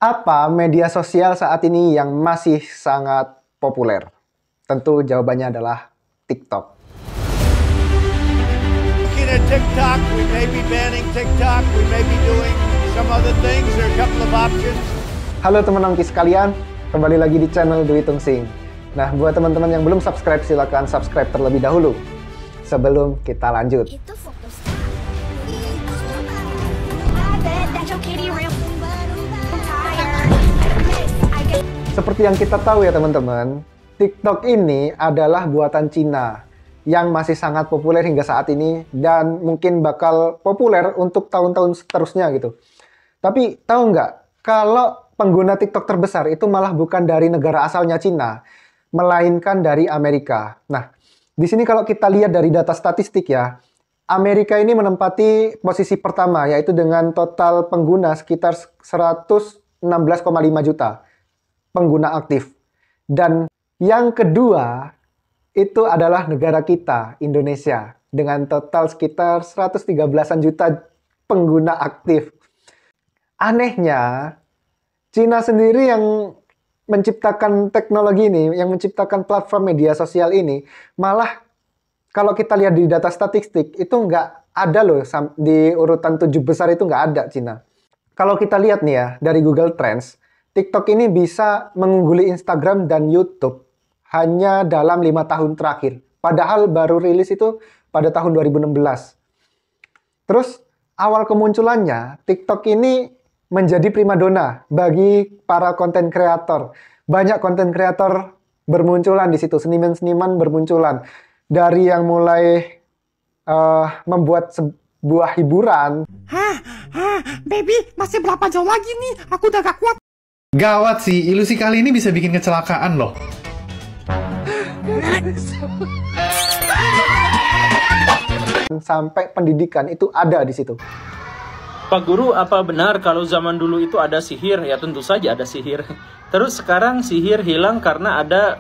Apa media sosial saat ini yang masih sangat populer? Tentu jawabannya adalah TikTok. Looking at TikTok, we may be banning TikTok, we may be doing some other things. There are a couple of options. Halo teman Ongki sekalian, kembali lagi di channel Dwi Tung Sing. Nah, buat teman-teman yang belum subscribe, silakan subscribe terlebih dahulu. Sebelum kita lanjut. Seperti yang kita tahu ya teman-teman, TikTok ini adalah buatan Cina yang masih sangat populer hingga saat ini dan mungkin bakal populer untuk tahun-tahun seterusnya gitu. Tapi tahu nggak, kalau pengguna TikTok terbesar itu malah bukan dari negara asalnya Cina, melainkan dari Amerika. Nah, di sini kalau kita lihat dari data statistik ya, Amerika ini menempati posisi pertama, yaitu dengan total pengguna sekitar 116,5 juta pengguna aktif. Dan yang kedua itu adalah negara kita, Indonesia, dengan total sekitar 113-an juta pengguna aktif. Anehnya, Cina sendiri yang menciptakan teknologi ini, yang menciptakan platform media sosial ini, malah kalau kita lihat di data statistik, itu nggak ada loh, di urutan 7 besar itu nggak ada Cina. Kalau kita lihat nih ya, dari Google Trends, TikTok ini bisa mengungguli Instagram dan YouTube hanya dalam 5 tahun terakhir. Padahal baru rilis itu pada tahun 2016. Terus, awal kemunculannya, TikTok ini menjadi primadona bagi para konten kreator. Banyak konten kreator bermunculan di situ, seniman-seniman bermunculan. Dari yang mulai membuat sebuah hiburan. Baby, masih berapa jauh lagi nih? Aku udah gak kuat. Gawat sih, ilusi kali ini bisa bikin kecelakaan loh. Sampai pendidikan itu ada di situ. Pak Guru, apa benar kalau zaman dulu itu ada sihir? Ya tentu saja ada sihir. Terus sekarang sihir hilang karena ada...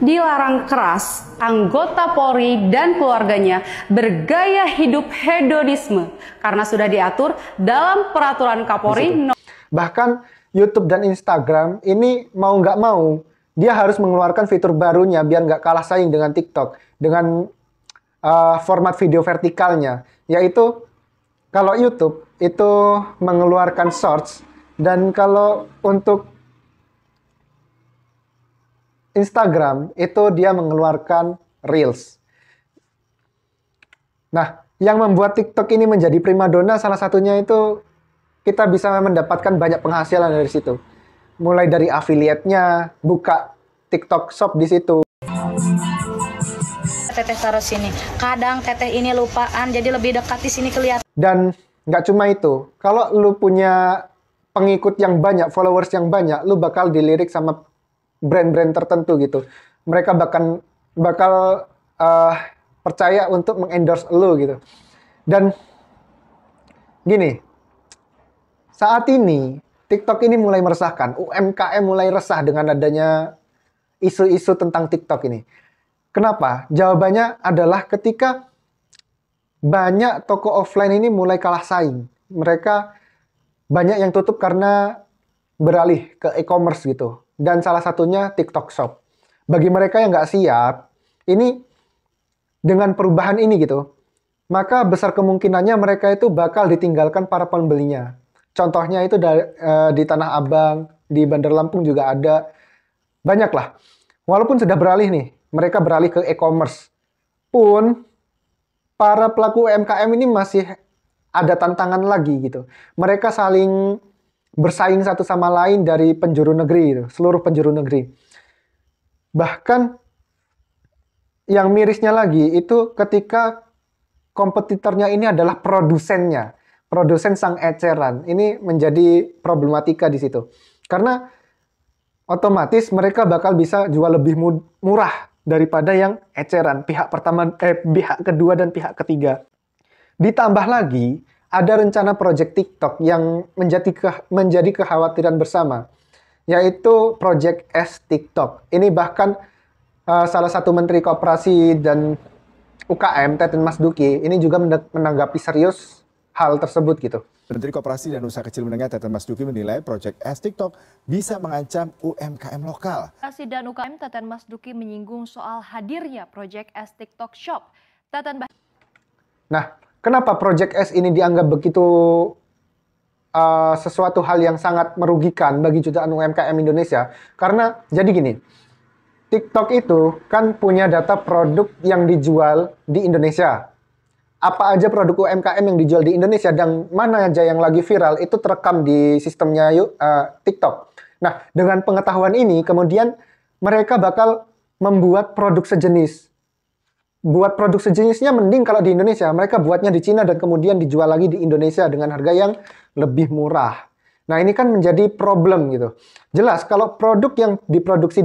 Dilarang keras, anggota Polri dan keluarganya bergaya hidup hedonisme karena sudah diatur dalam peraturan Kapolri. Bahkan YouTube dan Instagram ini mau nggak mau, dia harus mengeluarkan fitur barunya biar nggak kalah saing dengan TikTok. Dengan format video vertikalnya. Yaitu, kalau YouTube itu mengeluarkan Shorts, dan kalau untuk Instagram itu dia mengeluarkan Reels. Nah, yang membuat TikTok ini menjadi primadona salah satunya itu kita bisa mendapatkan banyak penghasilan dari situ. Mulai dari affiliate-nya, buka TikTok Shop di situ. Teteh taruh sini. Kadang teteh ini lupaan, jadi lebih dekat di sini kelihatan. Dan nggak cuma itu. Kalau lu punya pengikut yang banyak, followers yang banyak, lu bakal dilirik sama brand-brand tertentu gitu. Mereka bakal percaya untuk mengendorse lu gitu. Dan gini, saat ini, TikTok ini mulai meresahkan. UMKM mulai resah dengan adanya isu-isu tentang TikTok ini. Kenapa? Jawabannya adalah ketika banyak toko offline ini mulai kalah saing. Mereka banyak yang tutup karena beralih ke e-commerce gitu. Dan salah satunya TikTok Shop. Bagi mereka yang nggak siap, ini dengan perubahan ini gitu, maka besar kemungkinannya mereka itu bakal ditinggalkan para pembelinya. Contohnya itu di Tanah Abang, di Bandar Lampung juga ada. Banyak lah. Walaupun sudah beralih nih, mereka beralih ke e-commerce. Pun, para pelaku UMKM ini masih ada tantangan lagi gitu. Mereka saling bersaing satu sama lain dari penjuru negeri gitu, seluruh penjuru negeri. Bahkan, yang mirisnya lagi itu ketika kompetitornya ini adalah produsennya. Produsen sang eceran. Ini menjadi problematika di situ. Karena otomatis mereka bakal bisa jual lebih murah daripada yang eceran. Pihak kedua dan pihak ketiga. Ditambah lagi, ada rencana proyek TikTok yang menjadi kekhawatiran bersama. Yaitu Project S TikTok. Ini bahkan salah satu Menteri Koperasi dan UKM, Teten Mas Duki, ini juga menanggapi serius hal tersebut gitu. Menteri Koperasi dan Usaha Kecil Menengah Teten Mas Duki menilai Project S TikTok bisa mengancam UMKM lokal. Koperasi dan UKM Teten Mas Duki menyinggung soal hadirnya Project S TikTok Shop. Nah, kenapa Project S ini dianggap begitu sesuatu hal yang sangat merugikan bagi jutaan UMKM Indonesia? Karena jadi gini, TikTok itu kan punya data produk yang dijual di Indonesia. Apa aja produk UMKM yang dijual di Indonesia dan mana aja yang lagi viral itu terekam di sistemnya TikTok. Nah, dengan pengetahuan ini kemudian mereka bakal membuat produk sejenis. Buat produk sejenisnya mending kalau di Indonesia. Mereka buatnya di Cina dan kemudian dijual lagi di Indonesia dengan harga yang lebih murah. Nah, ini kan menjadi problem gitu. Jelas kalau produk yang diproduksi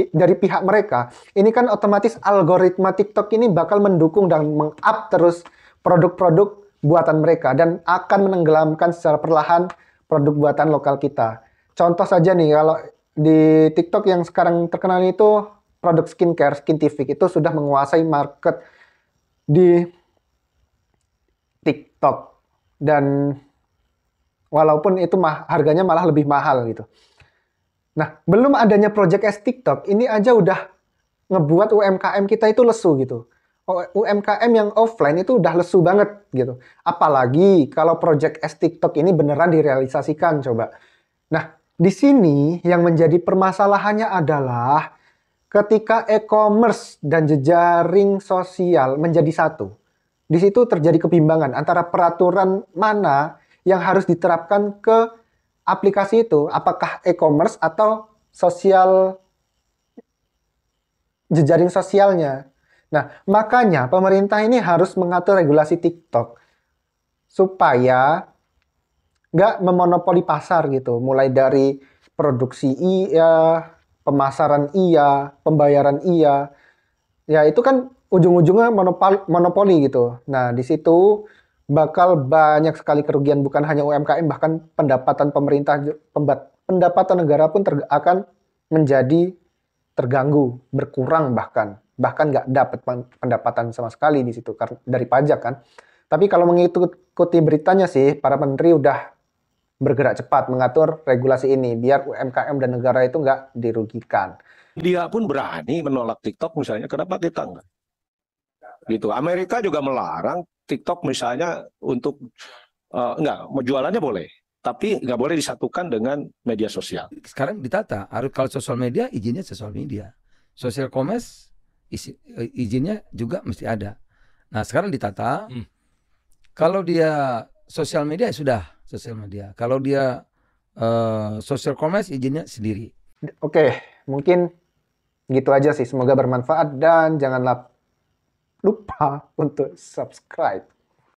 dari pihak mereka, ini kan otomatis algoritma TikTok ini bakal mendukung dan meng-up terus produk-produk buatan mereka dan akan menenggelamkan secara perlahan produk buatan lokal kita. Contoh saja nih, kalau di TikTok yang sekarang terkenal itu produk skincare, Skintific itu sudah menguasai market di TikTok. Dan walaupun itu harganya malah lebih mahal gitu. Nah, belum adanya Project S TikTok, ini aja udah ngebuat UMKM kita itu lesu gitu. UMKM yang offline itu udah lesu banget gitu. Apalagi kalau Project S TikTok ini beneran direalisasikan coba. Nah, di sini yang menjadi permasalahannya adalah ketika e-commerce dan jejaring sosial menjadi satu. Di situ terjadi kebimbangan antara peraturan mana yang harus diterapkan ke aplikasi itu, apakah e-commerce atau jejaring sosialnya. Nah, makanya pemerintah ini harus mengatur regulasi TikTok supaya nggak memonopoli pasar gitu, mulai dari produksi iya, pemasaran iya, pembayaran iya. Ya itu kan ujung-ujungnya monopoli gitu. Nah, di situ bakal banyak sekali kerugian, bukan hanya UMKM, bahkan pendapatan pemerintah, pendapatan negara pun akan menjadi terganggu, berkurang bahkan nggak dapat pendapatan sama sekali di situ dari pajak kan. Tapi kalau mengikuti beritanya sih, para menteri udah bergerak cepat mengatur regulasi ini biar UMKM dan negara itu nggak dirugikan. Dia pun berani menolak TikTok misalnya, kenapa kita enggak? Gitu. Amerika juga melarang TikTok misalnya untuk jualannya boleh, tapi nggak boleh disatukan dengan media sosial. Sekarang ditata, harus kalau sosial media izinnya sosial media, sosial commerce izinnya juga mesti ada. Nah sekarang ditata, kalau dia sosial media sudah sosial media, kalau dia sosial commerce izinnya sendiri. Oke, mungkin gitu aja sih. Semoga bermanfaat dan janganlah lupa untuk subscribe.